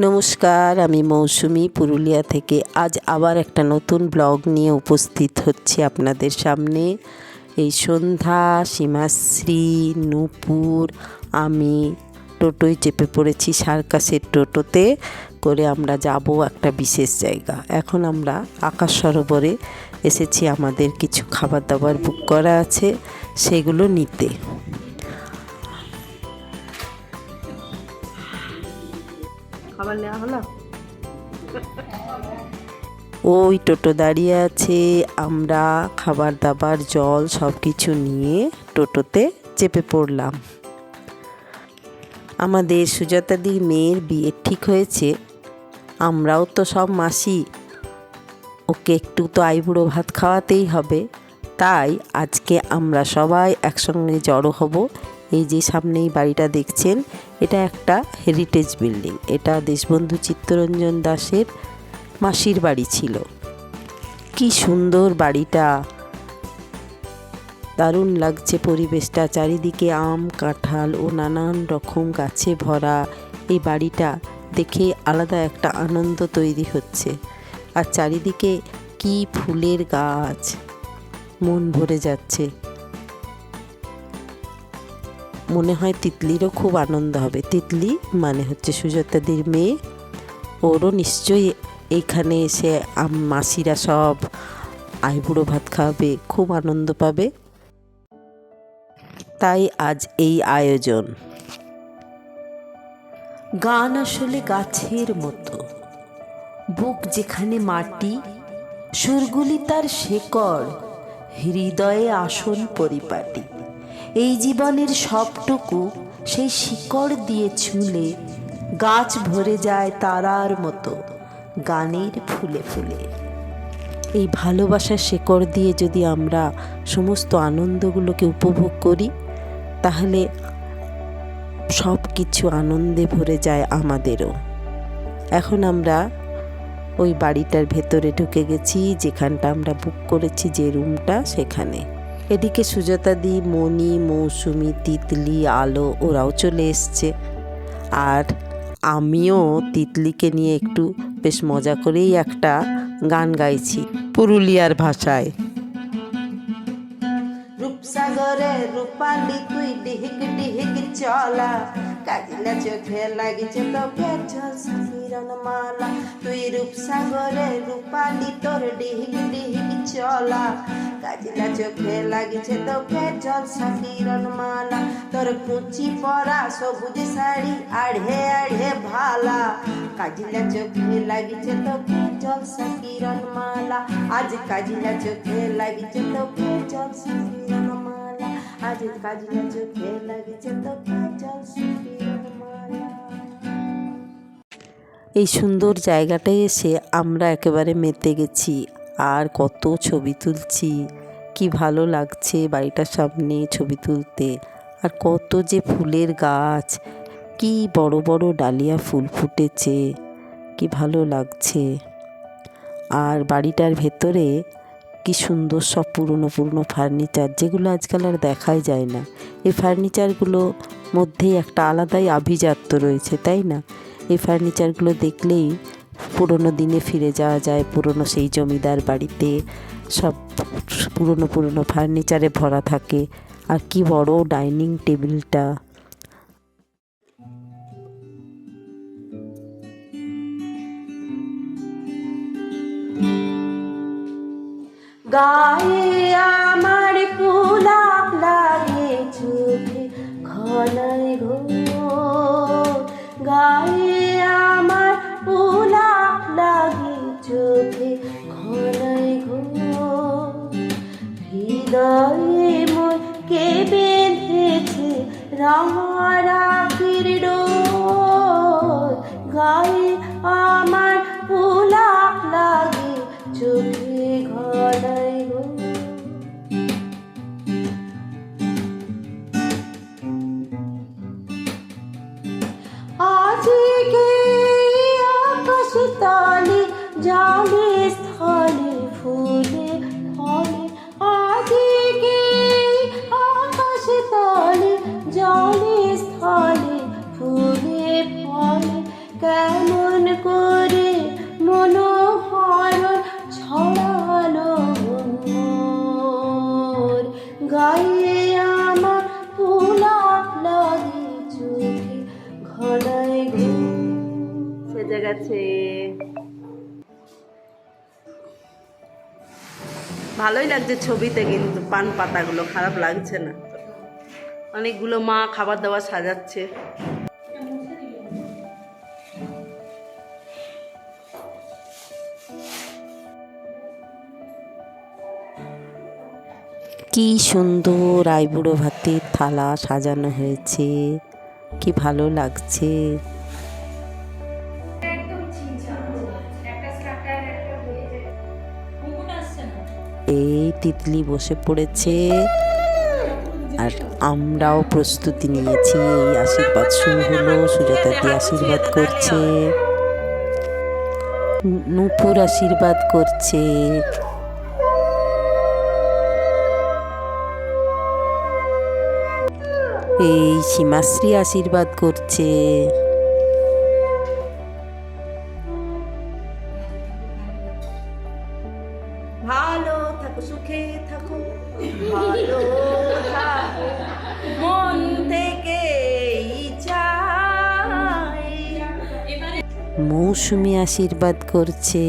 নমস্কার, আমি মৌসুমি পুরুলিয়া থেকে আজ আবার একটা নতুন ব্লগ নিয়ে উপস্থিত হচ্ছি আপনাদের সামনে। এই সন্ধ্যা সীমাশ্রী, নূপুর, আমি টোটোয় চেপে পড়েছি, সার্কাসের টোটোতে করে আমরা যাব একটা বিশেষ জায়গা। এখন আমরা আকাশ সরোবরে এসেছি, আমাদের কিছু খাবার দাবার বুক করা আছে সেগুলো নিতে। খাবার নেওয়া হলো, ওই টোটো দাঁড়িয়ে আছে। আমরা খাবার দাবার জল সব কিছু নিয়ে টোটোতে চেপে পড়লাম। আমাদের সুজাতাদির মেয়ের বিয়ে ঠিক হয়েছে, আমরাও তো সব মাসি, ওকে একটু তো আইবুড়ো ভাত খাওয়াতেই হবে। তাই আজকে আমরা সবাই একসঙ্গে জড়ো হব। এই যে সামনেই বাড়িটা দেখছেন, এটা একটা হেরিটেজ বিল্ডিং। এটা দেশবন্ধু চিত্তরঞ্জন দাসের মাসির বাড়ি ছিল। কি সুন্দর বাড়িটা, দারুণ লাগছে পরিবেশটা। চারিদিকে আম, কাঁঠাল ও নানান রকম গাছে ভরা। এই বাড়িটা দেখে আলাদা একটা আনন্দ তৈরি হচ্ছে। আর চারিদিকে কি ফুলের গাছ, মন ভরে যাচ্ছে। মনে হয় তিতলিরও খুব আনন্দ হবে। তিতলি মানে হচ্ছে সুজাতাদির মেয়ে, ওরও নিশ্চয়ই এইখানে এসে মাসিরা সব আইবুড়ো ভাত খাওয়াবে, খুব আনন্দ পাবে। তাই আজ এই আয়োজন। গান আসলে গাছের মতো, বুক যেখানে মাটি, সুরগুলি তার শেকড়, হৃদয়ে আসন পরিপাটি। এই জীবনের সবটুকু সেই শিকড় দিয়ে ছুঁলে গাছ ভরে যায় তারার মতো গানের ফুলে ফুলে। এই ভালোবাসার শেকড় দিয়ে যদি আমরা সমস্ত আনন্দগুলোকে উপভোগ করি, তাহলে সব কিছু আনন্দে ভরে যায় আমাদেরও। এখন আমরা ওই বাড়িটার ভেতরে ঢুকে গেছি, যেখানটা আমরা বুক করেছি, যে রুমটা, সেখানে। এদিকে সুজাতাদি, মণি, মৌসুমি, তিতলি, আলো ওরাও চলে এসছে। আর আমিও তিতলিকে নিয়ে একটু বেশ মজা করেই একটা গান গাইছি পুরুলিয়ার ভাষায়। রূপসাগরে রূপালি তুই ডিহিক ডিহিক চলা, কাজিলা চোখে লাগিছে তোকে ঝলসা কিরণ মালা। তুই রূপসাগরে রূপালি তোর ডিহিক ডিহিক চলা, কাজিলা চোখে লাগিছে তোকে ঝলসা কিরণ মালা। তোর কুচি পরা সবুজ শাড়ি আড়ে আড়ে ভালা, কাজিলা চোখে লাগিছে তোকে ঝলসা কিরণ মালা। আজ কাজিলা চোখে লাগিছে তোকে ঝলসা কিরণ মালা, আজ কাজিলা চোখে লাগিছে তোকে ঝলসা কিরণ মালা। এই সুন্দর জায়গাটায় এসে আমরা একেবারে মেতে গেছি, আর কত ছবি তুলছি। কি ভালো লাগছে বাড়িটার সামনে ছবি তুলতে। আর কত যে ফুলের গাছ, কি বড় বড় ডালিয়া ফুল ফুটেছে, কি ভালো লাগছে। আর বাড়িটার ভেতরে কি সুন্দর সব পুরনো পুরনো ফার্নিচার, যেগুলো আজকাল আর দেখাই যায় না। এই ফার্নিচারগুলোর মধ্যেই একটা আলাদাই আভিজাত্য রয়েছে, তাই না? এই ফার্নিচারগুলো দেখলেই পুরনো দিনে ফিরে যাওয়া যায়, পুরনো সেই জমিদার বাড়িতে। সব পুরনো পুরনো ফার্নিচারে ভরা থাকে। আর কি বড় ডাইনিং টেবিলটা। গায়ে আমার পুলাপ লাগে চোখে ঘনায় ঘোর, গায়ে আমার পুলাপ লাগে চোখে ঘনায় ঘোর। হৃদয়ে মোর কে বেঁধেছে রাখির ডোর, গায়ে আমার পুলাপ লাগে চোখে ঘনায় ঘোর। আজকে আকাশ তলে জলে স্থলে ফুলে ফলে, আজকে আকাশ তলে জলে স্থলে ফুলে ফলে। কেমন করে মনোহরণ ছড়ালো মোর গায়ে আমার গোলাপ লাগে চোখে ঘনায় সেজে গেছে। ভালোই লাগছে ছবিতে, কিন্তু পান পাতাগুলো খারাপ লাগছে না। অনেকগুলো মা খাবার দাবার সাজাচ্ছে। কি সুন্দর আইবুড়ো ভাতের থালা সাজানো হয়েছে, কি ভালো লাগছে। এই তিতলি বসে পড়েছে আর আমরাও প্রস্তুতি নিয়েছি। এই আশীর্বাদ শুরু হলো, সুজাতা দি আশীর্বাদ করছে, নূপুর আশীর্বাদ করছে, এই সীমাশ্রী আশীর্বাদ করছে। ভালো থাকো, সুখে থাকো, ভালো থাকো, মন থেকে চাই। মৌসুমী আশীর্বাদ করছে।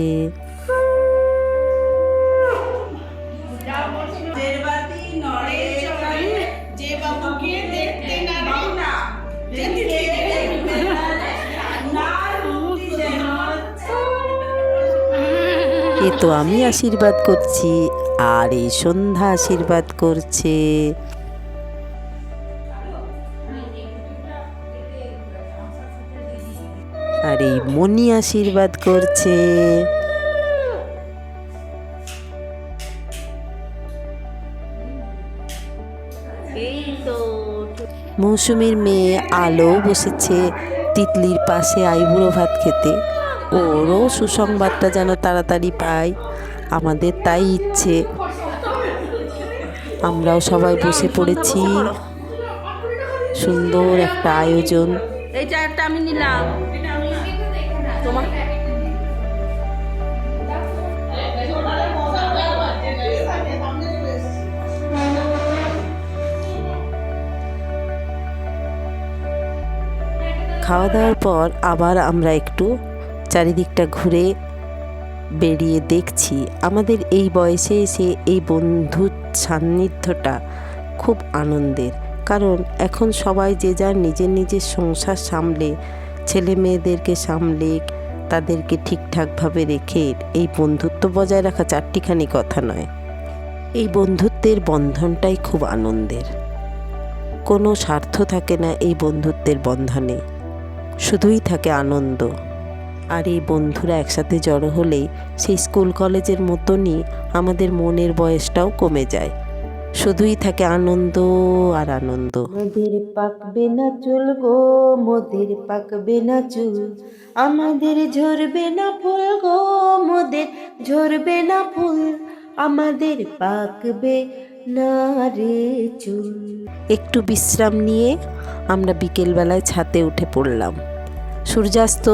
এ তো আমি আশীর্বাদ করছি, আর এই সন্ধ্যা আশীর্বাদ করছে। আর এই মণি আশীর্বাদ করছে। মৌসুমীর মেয়ে আলো বসেছে তিতলির পাশে আইবুড়ো ভাত খেতে। ওরও সুসংবাদটা যেন তাড়াতাড়ি পাই, আমাদের তাই ইচ্ছে। আমরাও সবাই বসে পড়েছি, সুন্দর একটা আয়োজন। এই চারটা আমি নিলাম তোমার। খাওয়া দাওয়ার পর আবার আমরা একটু চারিদিকটা ঘুরে বেরিয়ে দেখছি। আমাদের এই বয়সে এসে এই বন্ধুর সান্নিধ্যটা খুব আনন্দের, কারণ এখন সবাই যে যার নিজের নিজের সংসার সামলে, ছেলে মেয়েদেরকে সামলে, তাদেরকে ঠিকঠাকভাবে রেখে এই বন্ধুত্ব বজায় রাখা চারটিখানি কথা নয়। এই বন্ধুত্বের বন্ধনটাই খুব আনন্দের। কোনো স্বার্থ থাকে না এই বন্ধুত্বের বন্ধনে, শুধুই থাকে আনন্দ। আর এই বন্ধুরা একসাথে জড়ো হলেই সেই স্কুল কলেজের মতনই আমাদের মনের বয়সটাও কমে যায়, শুধুই থাকে আনন্দ আর আনন্দ। মোদের পাকবে না চুল গো, মোদের পাকবে না চুল, আমাদের ঝরবে না ফুল গো, মোদের ঝরবে না ফুল, আমাদের পাকবে না রে চুল। একটু বিশ্রাম নিয়ে আমরা বিকেলবেলায় ছাদে উঠে পড়লাম। সূর্যাস্ত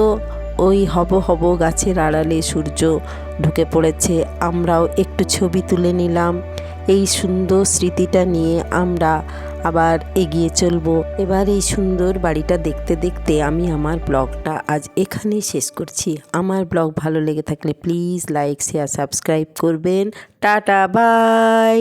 ওই হব হব গাছের আড়ালে সূর্য ঢুকে পড়েছে। আমরাও একটু ছবি তুলে নিলাম। এই সুন্দর স্মৃতিটা নিয়ে আমরা আবার এগিয়ে চলবো। এবার এই সুন্দর বাড়িটা দেখতে দেখতে আমি আমার ব্লগটা আজ এখানেই শেষ করছি। আমার ব্লগ ভালো লেগে থাকলে প্লিজ লাইক, শেয়ার, সাবস্ক্রাইব করবেন। Tata, by.